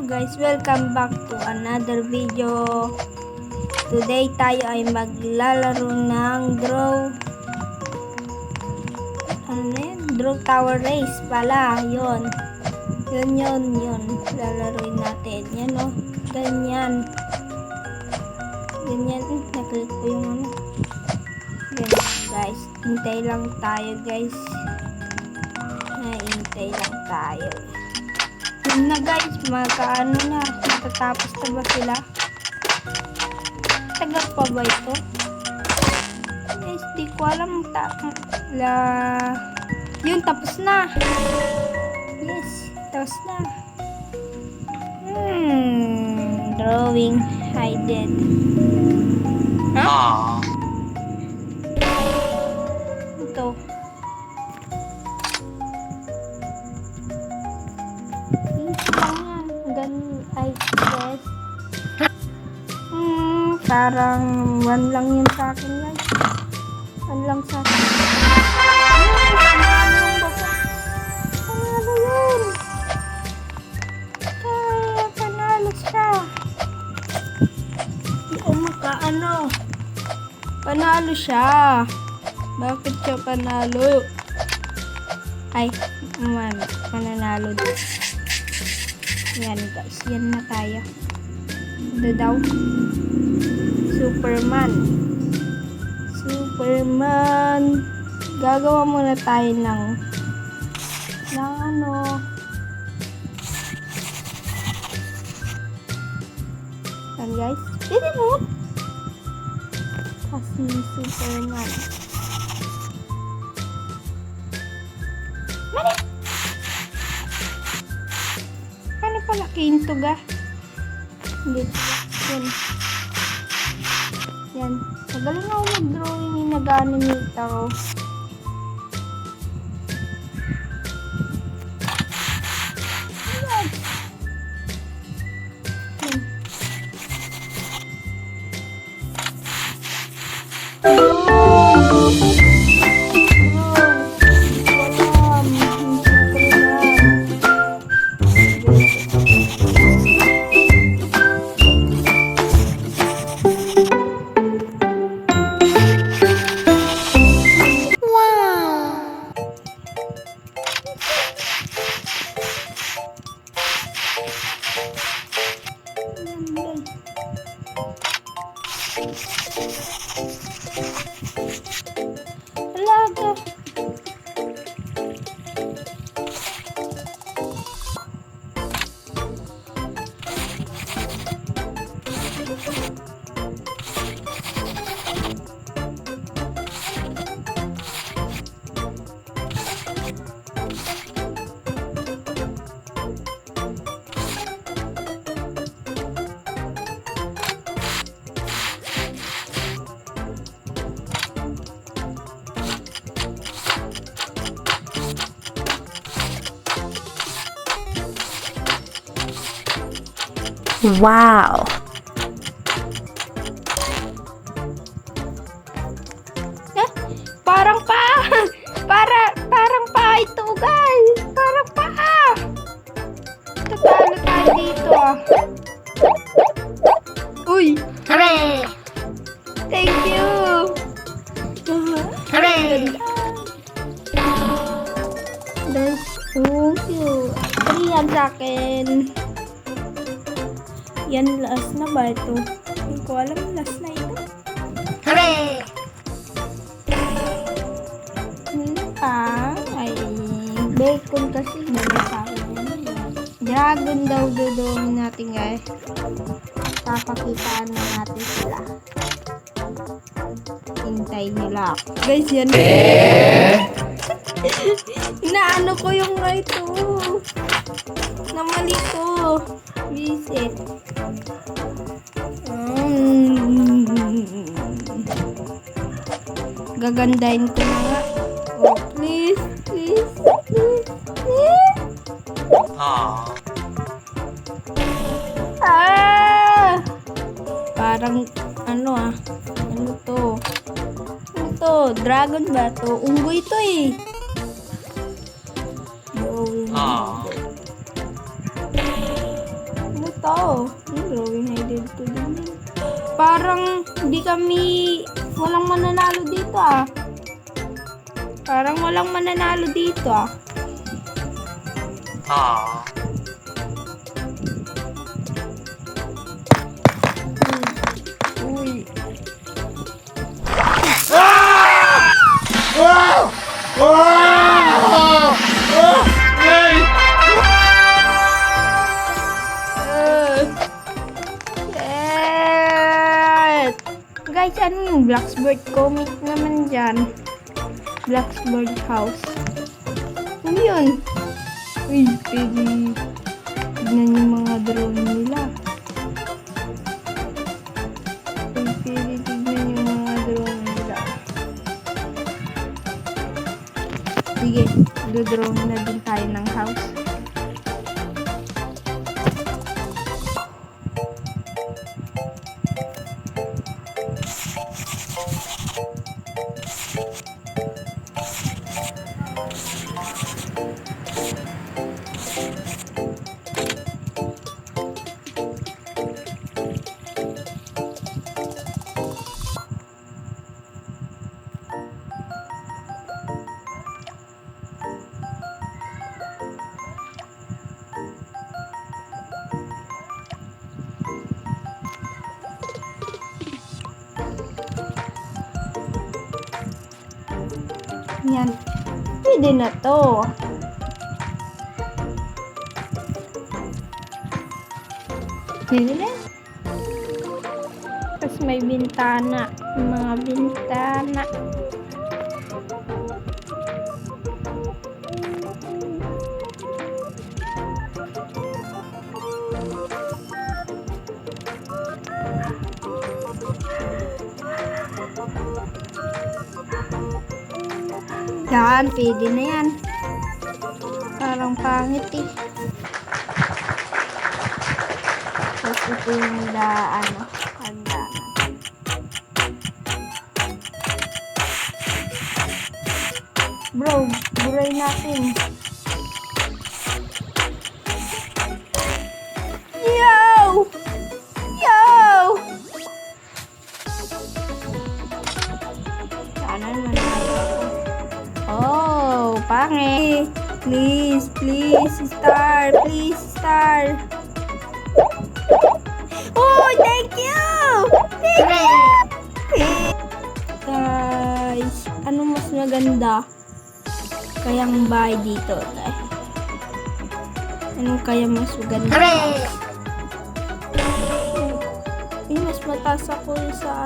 Guys, welcome back to another video. Today tayo ay maglalaro ng draw tower race pala. Yun. Lalaroin natin. Yan o. Ganyan. Naklik ko yung ano. Ganyan guys. Hintay lang tayo guys. Hintay lang tayo. Yun na guys, matatapos na ba sila? Tagal pa ba ito? Guys, di ko alam. Yun, tapos na. Yes, tapos na. Drawing hidden. Huh? Ito. I guess. Parang 1 lang yun sa akin guys. 1 lang sa akin. Panalo yun. Kaya panalo siya. Panalo siya. Bakit siya panalo? Ay, mananalo din. Yan guys, yan na tayo. Ito daw. Superman. Gagawa muna tayo ng ano. Yan guys. Pwede mo. Kasi Superman. Mali! Palakihin to ga. Hindi. Yan. Magaling ako mag-drawing yung nag-animate ako. Alaga. Wow! Parang pa ito guys. Parang pa. Tatalo tayo dito Uy! Hooray! Thank you! Hooray! That's so cute. 3 yan sa akin. Yan, last na ba ito? Hindi ko alam, last na ito. Hooray! Ay, bacon kasi naman sa akin. Dragon daw dudungin natin guys. Papakitaan na natin sila. Hintay nila ako. Guys, yan. Inaano ko yung ito. Namali ko. Visit. Gagandahin ko na nga. Oh, please. Parang ano to? Dragon ba to? Unggoy to eh. to. Drawing idol to din. Parang hindi kami, walang mananalo dito ah. Parang walang mananalo dito ah. Uy. Shit! Guys, ano yung Blacksburg comic naman dyan? Blacksburg house. Ano yun? Uy, pwede. Tignan yung mga drone nila. Uy, pwede tignan yung mga drone nila. Sige, do-drone na din tayo ng house. Yan. Pwede na to. Pwede na. Tapos may bintana. Mga bintana. Yan, pwede na yan. Parang pangit eh. Tapos ito yung hagdanan. Bro, buray natin. Yo! Yo! Sana naman tayo. Oh, pangit. Please, please, star. Please, star. Oh, thank you! Thank you! Guys, ano mas maganda? Kayang bahay dito, guys. Ano kaya mas maganda? Mas mataas ako sa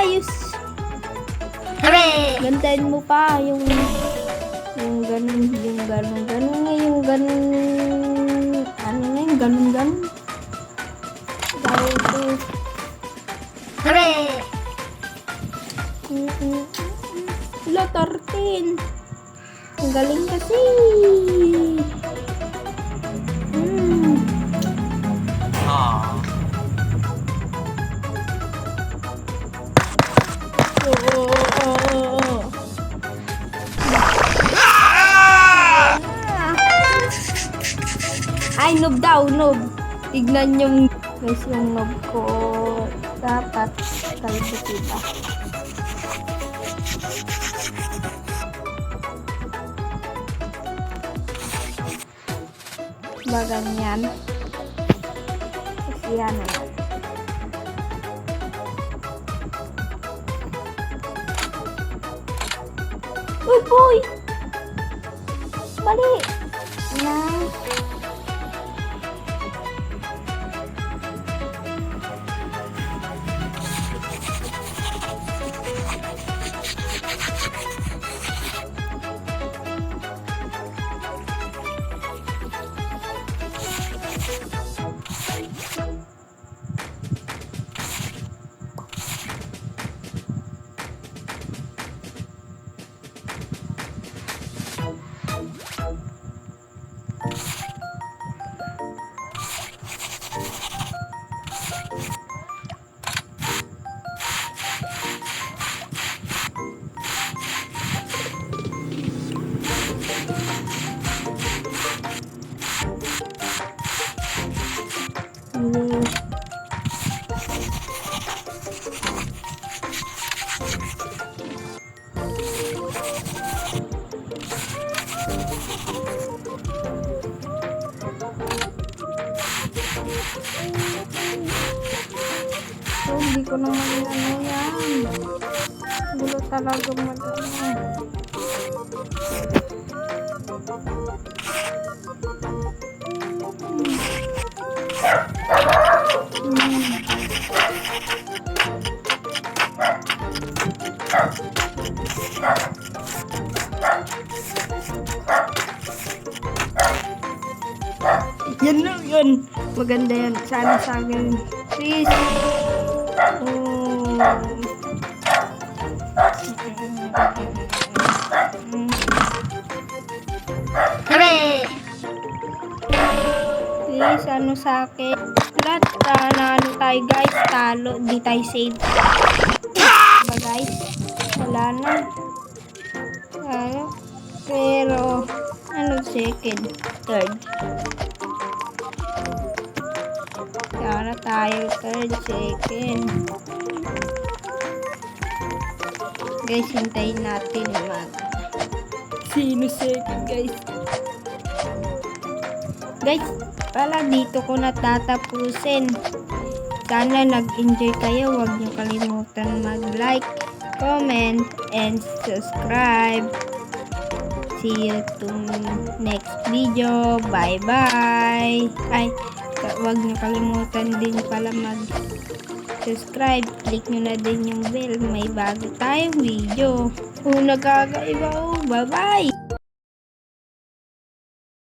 ayos. Gandahin mo pa yung ganun, ganun. Dahil ito. Wala, 13. Ang galing kasi. Ay, noob daw, noob. Tignan yung guys, yung noob ko. Dapat tayo kita. Ba ganyan? Kasi yan na. Uy, boy! Bali! Na. Wow. So, hindi ko naman ano yan. Gulo talaga mag-ano. Yan lang yun. Maganda yan. Sana sa akin. Please. Oh. Hooray! Please, ano sa akin. Lahat na ano tayo guys. Talo. Di tayo save. Diba guys? Wala na. Ano? Pero, ano second? Third. Kaya tayo third, second. Guys, hintayin natin mag sino second guys. Guys, pala dito ko natatapusin. Sana nag-enjoy kayo. Huwag niyo kalimutan mag-like, comment, and subscribe. See you to next video. Bye-bye. Ay, huwag niyo kalimutan din pala mag-subscribe. Click nyo na din yung bell. May bago tayong video. Nagkakaiba. Bye-bye.